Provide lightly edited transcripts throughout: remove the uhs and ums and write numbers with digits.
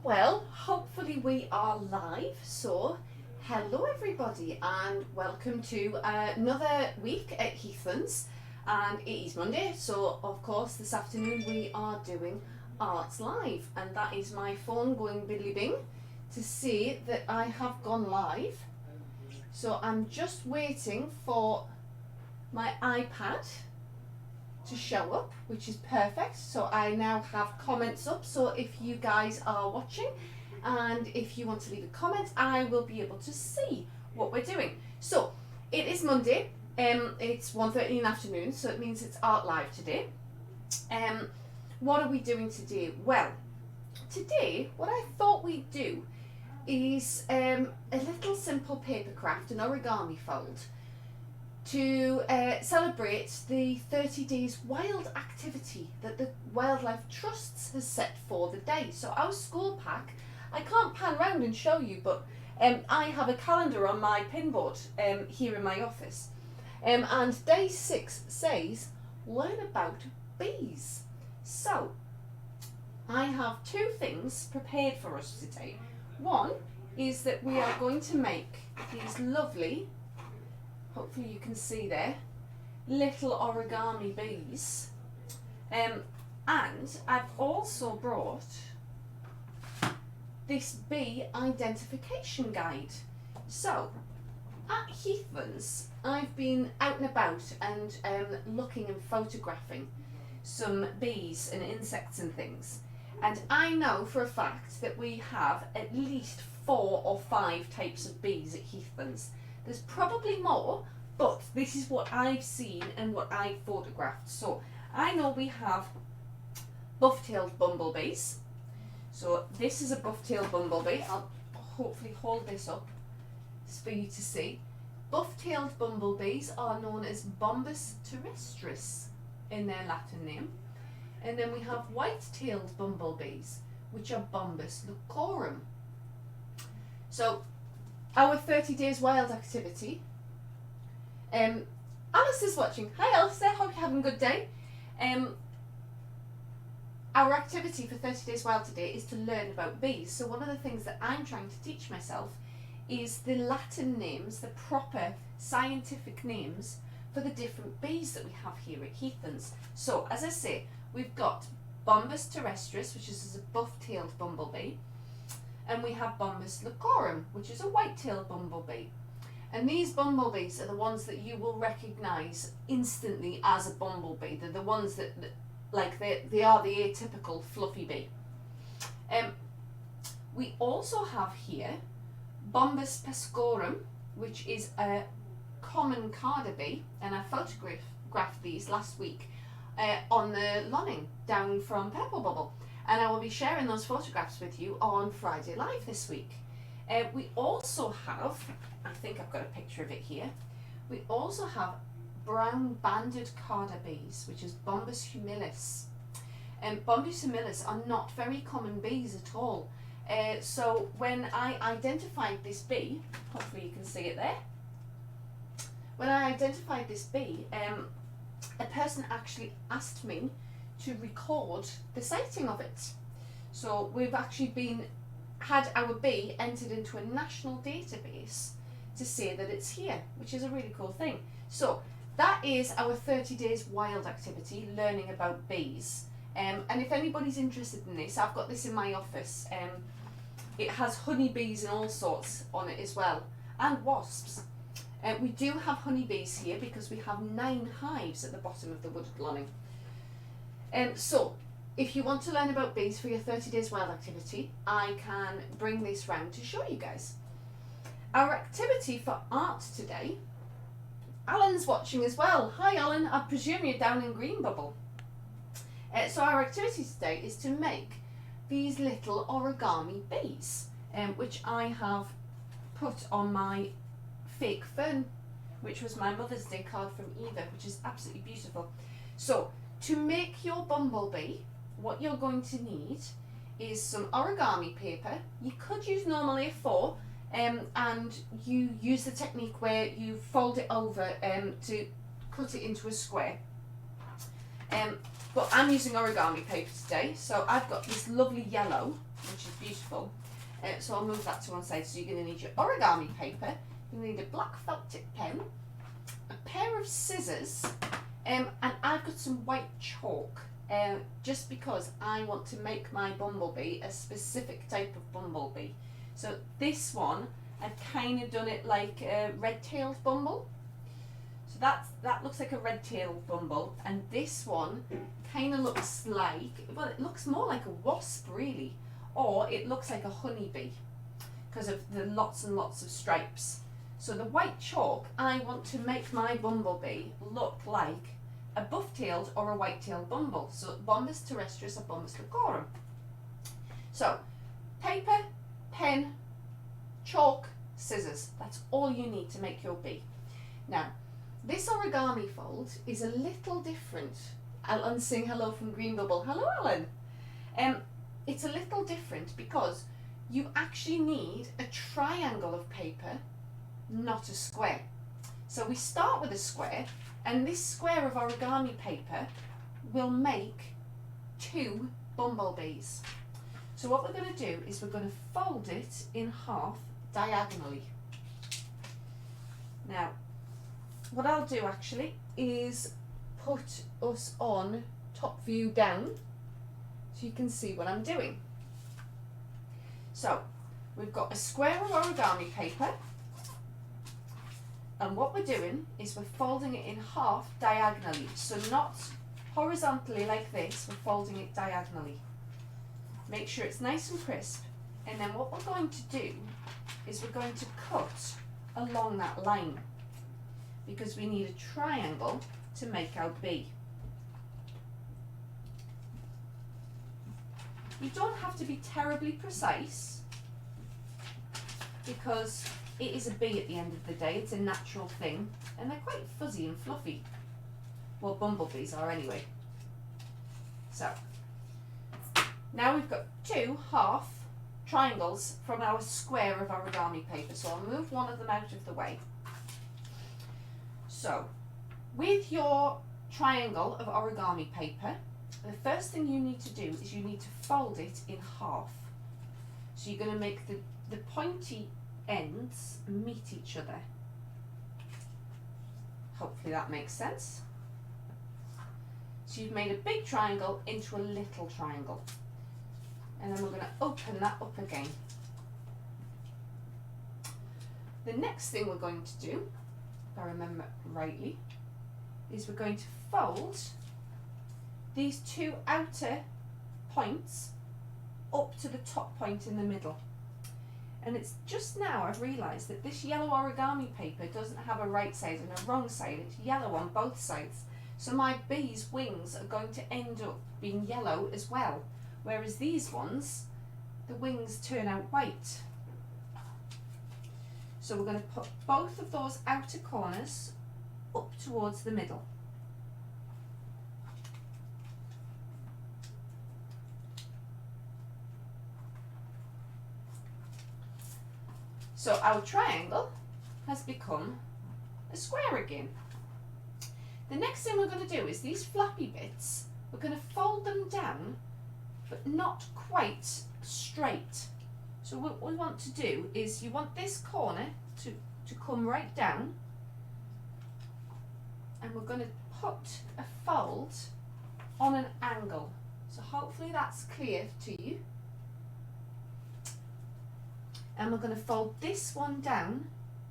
Well, hopefully we are live. So, hello everybody and welcome to another week at Heathlands. And it is Monday, so of course this afternoon we are doing Arts Live. And that is my phone going biddly bing to say that I have gone live. So I'm just waiting for my iPad to show up, which is perfect. So I now have comments up, so if you guys are watching and if you want to leave a comment, I will be able to see what we're doing. So it is Monday, it's 1:30 in the afternoon, so it means it's Art Live today. What are we doing today? Well, today what I thought we'd do is a little simple paper craft, an origami fold, to celebrate the 30 Days Wild activity that the Wildlife Trusts has set for the day. So our school pack, I can't pan around and show you, but I have a calendar on my pinboard here in my office. And day 6 says, learn about bees. So I have two things prepared for us today. One is that we are going to make these lovely, hopefully you can see there, little origami bees. And I've also brought this bee identification guide. So at Heathlands, I've been out and about and looking and photographing some bees and insects and things. And I know for a fact that we have at least 4 or 5 types of bees at Heathlands. There's probably more, but this is what I've seen and what I've photographed. So I know we have buff-tailed bumblebees. So this is a buff-tailed bumblebee. I'll hopefully hold this up for you to see. Buff-tailed bumblebees are known as Bombus terrestris in their Latin name. And then we have white-tailed bumblebees, which are Bombus lucorum. So our 30 Days Wild activity. Alice is watching. Hi Alice, hope you're having a good day. Our activity for 30 Days Wild today is to learn about bees. So one of the things that I'm trying to teach myself is the Latin names, the proper scientific names for the different bees that we have here at Heathlands. So as I say, we've got Bombus terrestris, which is a buff-tailed bumblebee, and we have Bombus lucorum, which is a white-tailed bumblebee. And these bumblebees are the ones that you will recognise instantly as a bumblebee. They're the ones that like they are the atypical fluffy bee. We also have here Bombus pescorum, which is a common carder bee, and I photographed these last week on the Lonning down from Purple Bubble, and I will be sharing those photographs with you on Friday Live this week. We also have, I think I've got a picture of it here, we also have brown banded carder bees, which is Bombus humilis. Bombus humilis are not very common bees at all. So when I identified this bee, hopefully you can see it there, when I identified this bee, a person actually asked me to record the sighting of it. So we've actually had our bee entered into a national database to say that it's here, which is a really cool thing. So that is our 30 Days Wild activity, learning about bees. And if anybody's interested in this, I've got this in my office. It has honeybees and all sorts on it as well, and wasps. We do have honeybees here because we have 9 hives at the bottom of the wooded Lonning. So if you want to learn about bees for your 30 Days Wild activity, I can bring this round to show you guys. Our activity for art today, Alan's watching as well. Hi Alan, I presume you're down in Green Bubble. So our activity today is to make these little origami bees, which I have put on my fake fern, which was my Mother's Day card from Eva, which is absolutely beautiful. So to make your bumblebee, what you're going to need is some origami paper. You could use normal A4, and you use the technique where you fold it over to cut it into a square. But I'm using origami paper today, so I've got this lovely yellow which is beautiful. So I'll move that to one side. So you're going to need your origami paper, you're going to need a black felt tip pen, a pair of scissors, and I've got some white chalk, just because I want to make my bumblebee a specific type of bumblebee. So this one, I've kind of done it like a red-tailed bumble. So that looks like a red-tailed bumble, and this one kind of looks like, well, it looks more like a wasp really, or it looks like a honeybee because of the lots and lots of stripes. So the white chalk, I want to make my bumblebee look like a buff-tailed or a white-tailed bumble. So Bombus terrestris or Bombus lucorum. So paper, pen, chalk, scissors. That's all you need to make your bee. Now, this origami fold is a little different. Alan saying hello from Green Bubble. Hello, Alan. It's a little different because you actually need a triangle of paper, not a square. So we start with a square, and this square of origami paper will make 2 bumblebees. So what we're going to do is we're going to fold it in half diagonally. Now, what I'll do actually is put us on top view down so you can see what I'm doing. So we've got a square of origami paper, and what we're doing is we're folding it in half diagonally, so not horizontally like this, we're folding it diagonally. Make sure it's nice and crisp, and then what we're going to do is we're going to cut along that line because we need a triangle to make our bee. You don't have to be terribly precise because it is a bee at the end of the day. It's a natural thing, and they're quite fuzzy and fluffy. Well, bumblebees are anyway. So now we've got 2 half triangles from our square of origami paper. So I'll move one of them out of the way. So with your triangle of origami paper, the first thing you need to do is you need to fold it in half. So you're going to make the pointy ends meet each other. Hopefully that makes sense. So you've made a big triangle into a little triangle. And then we're going to open that up again. The next thing we're going to do, if I remember rightly, is we're going to fold these 2 outer points up to the top point in the middle. And it's just now I've realised that this yellow origami paper doesn't have a right side and a wrong side. It's yellow on both sides. So my bee's wings are going to end up being yellow as well. Whereas these ones, the wings turn out white. So we're going to put both of those outer corners up towards the middle. So our triangle has become a square again. The next thing we're going to do is these flappy bits, we're going to fold them down, but not quite straight. So what we want to do is you want this corner to come right down, and we're going to put a fold on an angle. So hopefully that's clear to you. And we're going to fold this one down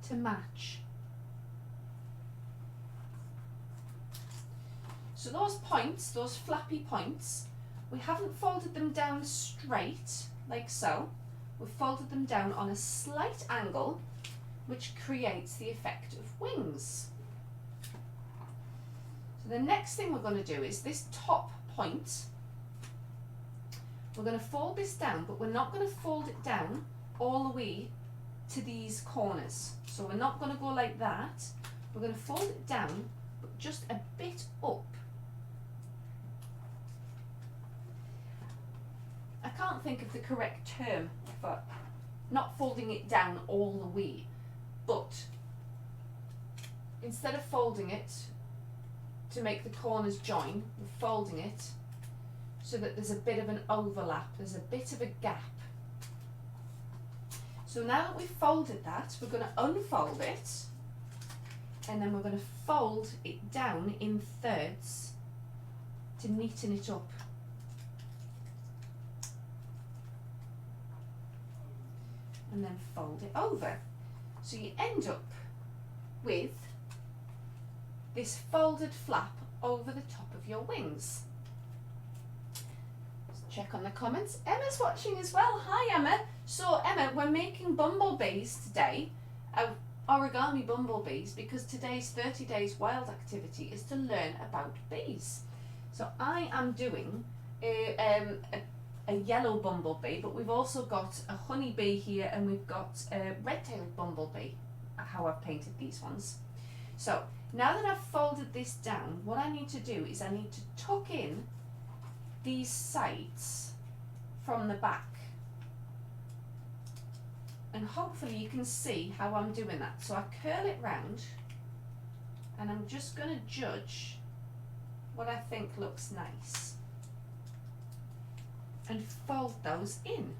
to match. So those points, those flappy points, we haven't folded them down straight like so. We've folded them down on a slight angle, which creates the effect of wings. So the next thing we're going to do is this top point, we're going to fold this down, but we're not going to fold it down all the way to these corners. So we're not going to go like that. We're going to fold it down, but just a bit up. I can't think of the correct term for not folding it down all the way, but instead of folding it to make the corners join, we're folding it so that there's a bit of an overlap, there's a bit of a gap. So now that we've folded that, we're going to unfold it, and then we're going to fold it down in thirds to neaten it up. And then fold it over. So you end up with this folded flap over the top of your wings. Let's check on the comments. Emma's watching as well. Hi Emma. So Emma, we're making bumblebees today, origami bumblebees, because today's 30 days wild activity is to learn about bees. So I am doing a yellow bumblebee, but we've also got a honeybee here, and we've got a red-tailed bumblebee, how I've painted these ones. So now that I've folded this down, what I need to do is I need to tuck in these sides from the back, and hopefully you can see how I'm doing that. So I curl it round, and I'm just going to judge what I think looks nice and fold those in.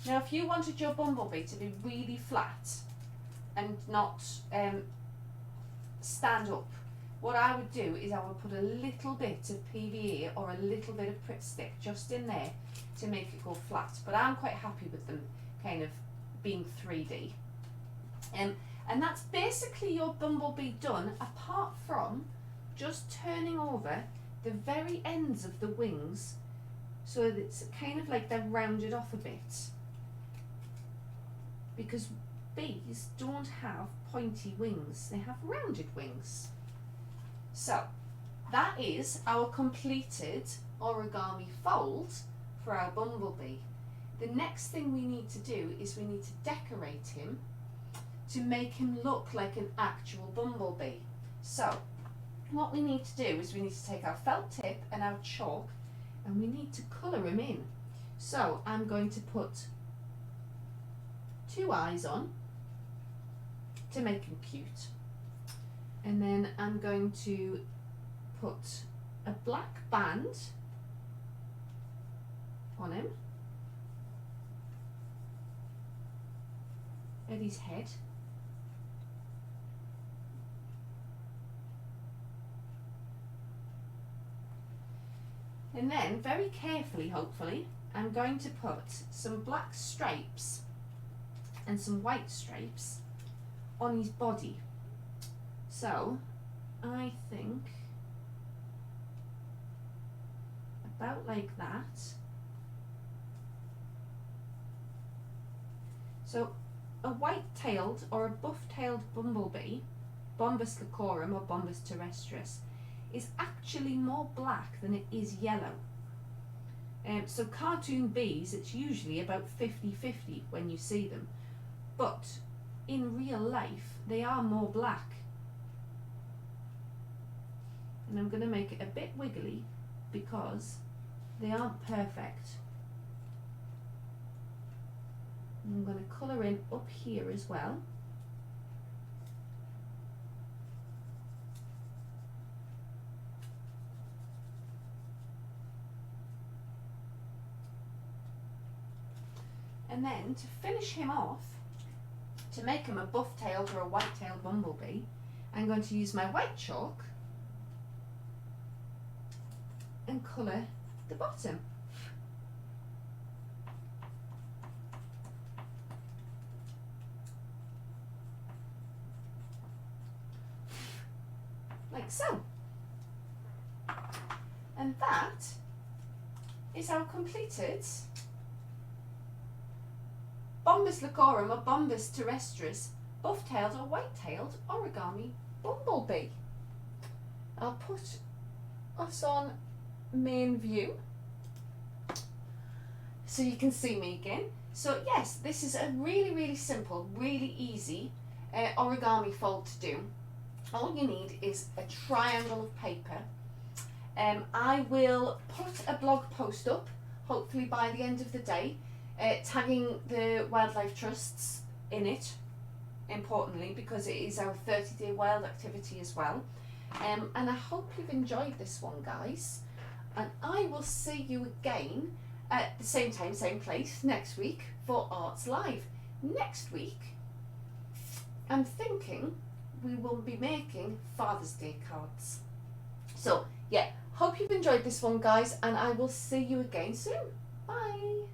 Now if you wanted your bumblebee to be really flat and not stand up, what I would do is I would put a little bit of PVA or a little bit of Pritt Stick just in there to make it go flat, but I'm quite happy with them kind of being 3D. And that's basically your bumblebee done, apart from just turning over the very ends of the wings so that it's kind of like they're rounded off a bit, because bees don't have pointy wings, they have rounded wings. So that is our completed origami fold for our bumblebee. The next thing we need to do is we need to decorate him to make him look like an actual bumblebee. So what we need to do is we need to take our felt tip and our chalk, and we need to colour him in. So I'm going to put 2 eyes on to make him cute, and then I'm going to put a black band on him at his head. And then, very carefully, hopefully, I'm going to put some black stripes and some white stripes on his body. So, I think about like that. So, a white-tailed or a buff-tailed bumblebee, Bombus licorum or Bombus terrestris, is actually more black than it is yellow. So cartoon bees, it's usually about 50-50 when you see them, but in real life they are more black. And I'm going to make it a bit wiggly because they aren't perfect. And I'm going to colour in up here as well. And then to finish him off, to make him a buff-tailed or a white-tailed bumblebee, I'm going to use my white chalk and colour the bottom. Like so. And that is our completed Bombus licorum or Bombus terrestris, buff-tailed or white-tailed origami bumblebee. I'll put us on main view so you can see me again. So yes, this is a really simple, really easy origami fold to do. All you need is a triangle of paper. I will put a blog post up, hopefully by the end of the day, tagging the wildlife trusts in it, importantly, because it is our 30-day wild activity as well. And I hope you've enjoyed this one, guys, and I will see you again at the same time, same place next week for Arts Live. Next week, I'm thinking we will be making Father's Day cards. So yeah, hope you've enjoyed this one, guys, and I will see you again soon. Bye.